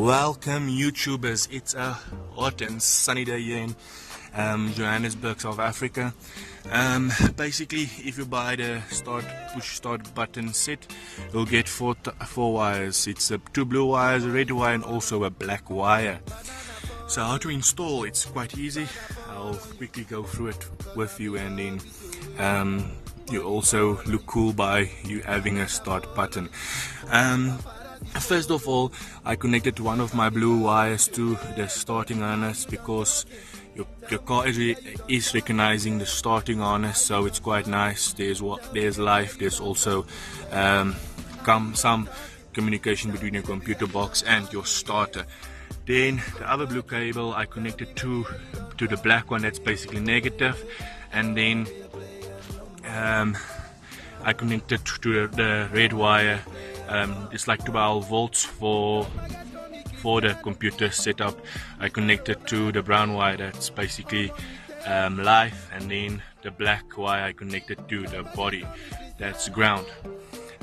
Welcome YouTubers, it's a hot and sunny day here in Johannesburg, South Africa. Basically, if you buy the push start button set, you'll get four wires. It's two blue wires, a red wire and also a black wire. So how to install, it's quite easy. I'll quickly go through it with you, and then you also look cool by you having a start button. First of all, I connected one of my blue wires to the starting harness because your car is recognizing the starting harness, so it's quite nice. There's life. There's also some communication between your computer box and your starter. Then the other blue cable I connected to the black one, that's basically negative, and then I connected to the red wire. It's like 12 volts for the computer setup. I connected to the brown wire, that's basically live, and then the black wire I connected to the body, that's ground.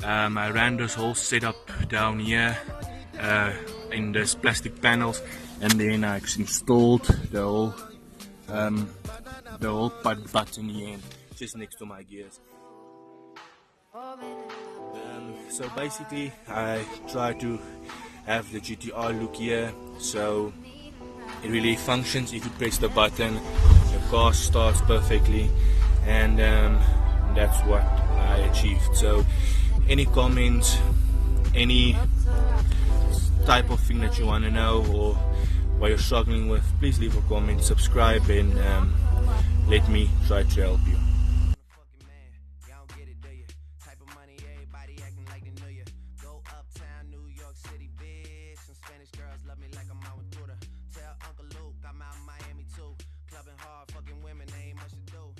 I ran this whole setup down here in this plastic panels, and then I installed the whole button here just next to my gears. So basically I try to have the GTR look here, so it really functions. If you press the button, the car starts perfectly, and that's what I achieved. So any comments, any type of thing that you want to know or what you're struggling with, please leave a comment, subscribe, and let me try to help you. Spanish girls love me like I'm out with Twitter. Tell Uncle Luke I'm out in Miami too. Clubbing hard, fucking women, ain't much to do.